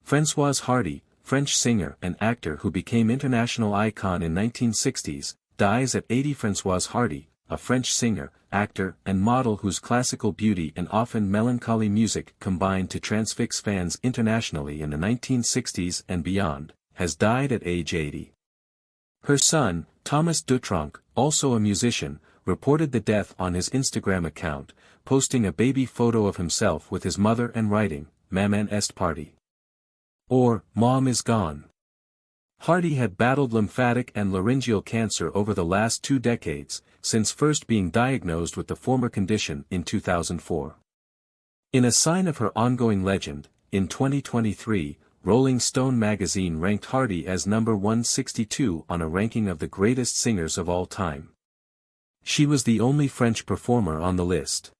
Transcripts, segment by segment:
Françoise Hardy, French singer and actor who became international icon in 1960s, dies at 80. Françoise Hardy, a French singer, actor and model whose classical beauty and often melancholy music combined to transfix fans internationally in the 1960s and beyond, has died at age 80. Her son, Thomas Dutronc, also a musician, reported the death on his Instagram account, posting a baby photo of himself with his mother and writing, "Maman est partie," or "Mom is gone." Hardy had battled lymphatic and laryngeal cancer over the last 2 decades, since first being diagnosed with the former condition in 2004. In a sign of her ongoing legend, in 2023, Rolling Stone magazine ranked Hardy as number 162 on a ranking of the greatest singers of all time. She was the only French performer on the list.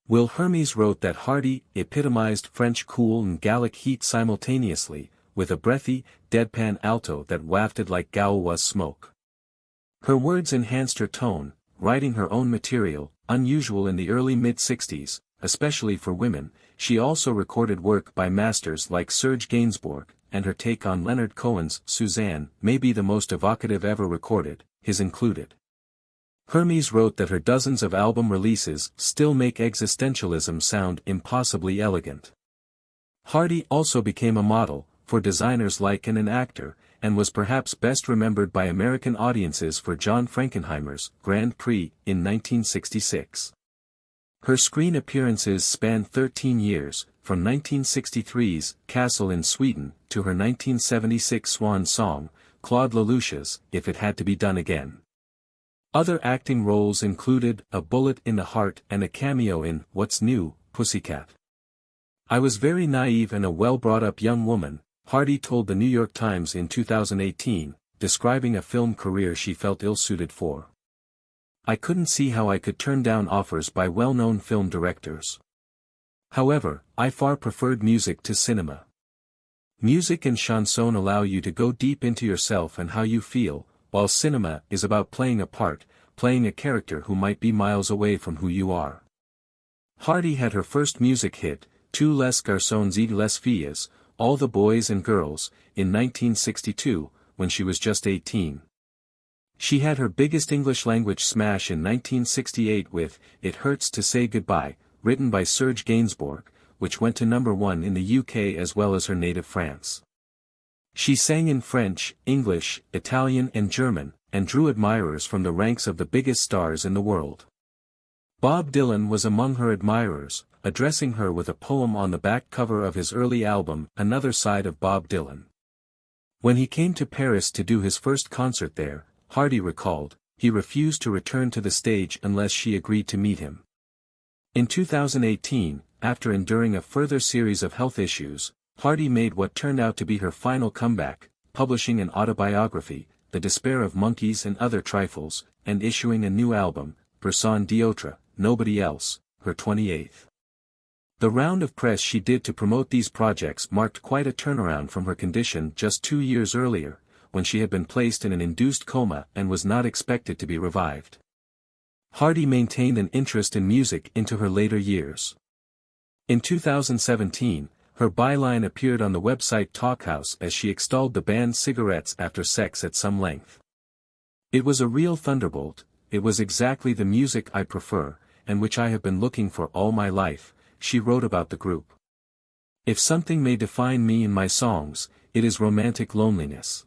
Will Hermes wrote that Hardy epitomized French cool and Gallic heat simultaneously, with a breathy, deadpan alto that wafted like Gauloise smoke. Her words enhanced her tone, writing her own material, unusual in the early mid-60s, especially for women. She also recorded work by masters like Serge Gainsbourg, and her take on Leonard Cohen's Suzanne may be the most evocative ever recorded, his included. Hermes wrote that her dozens of album releases still make existentialism sound impossibly elegant. Hardy also became a model, for designers like and an actor, and was perhaps best remembered by American audiences for John Frankenheimer's Grand Prix in 1966. Her screen appearances span 13 years, from 1963's Castle in Sweden to her 1976 swan song, Claude Lelouch's If It Had to Be Done Again. Other acting roles included A Bullet in the Heart and a cameo in What's New, Pussycat. "I was very naive and a well-brought-up young woman," Hardy told the New York Times in 2018, describing a film career she felt ill-suited for. "I couldn't see how I could turn down offers by well-known film directors. However, I far preferred music to cinema. Music and chanson allow you to go deep into yourself and how you feel, while cinema is about playing a part, playing a character who might be miles away from who you are." Hardy had her first music hit, Tous les garçons et les filles, All the Boys and Girls, in 1962, when she was just 18. She had her biggest English-language smash in 1968 with It Hurts to Say Goodbye, written by Serge Gainsbourg, which went to number 1 in the UK as well as her native France. She sang in French, English, Italian and German, and drew admirers from the ranks of the biggest stars in the world. Bob Dylan was among her admirers, addressing her with a poem on the back cover of his early album, Another Side of Bob Dylan. When he came to Paris to do his first concert there, Hardy recalled, he refused to return to the stage unless she agreed to meet him. In 2018, after enduring a further series of health issues, Hardy made what turned out to be her final comeback, publishing an autobiography, The Despair of Monkeys and Other Trifles, and issuing a new album, Personne d'autre, Nobody Else, her 28th. The round of press she did to promote these projects marked quite a turnaround from her condition just 2 years earlier, when she had been placed in an induced coma and was not expected to be revived. Hardy maintained an interest in music into her later years. In 2017, her byline appeared on the website Talkhouse as she extolled the band Cigarettes After Sex at some length. "It was a real thunderbolt, it was exactly the music I prefer, and which I have been looking for all my life," she wrote about the group. "If something may define me in my songs, it is romantic loneliness.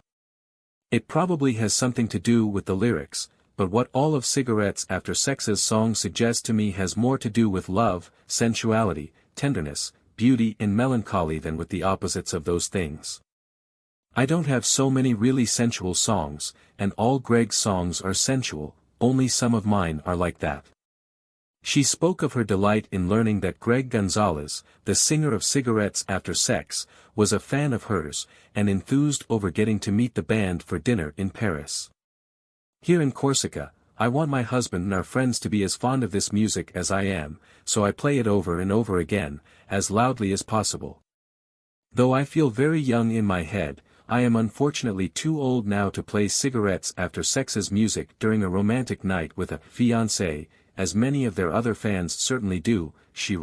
It probably has something to do with the lyrics, but what all of Cigarettes After Sex's songs suggest to me has more to do with love, sensuality, tenderness, beauty and melancholy than with the opposites of those things. I don't have so many really sensual songs, and all Greg's songs are sensual, only some of mine are like that." She spoke of her delight in learning that Greg Gonzalez, the singer of Cigarettes After Sex, was a fan of hers, and enthused over getting to meet the band for dinner in Paris. "Here in Corsica, I want my husband and our friends to be as fond of this music as I am, so I play it over and over again, as loudly as possible. Though I feel very young in my head, I am unfortunately too old now to play Cigarettes After Sex's music during a romantic night with a fiancé, as many of their other fans certainly do," she wrote.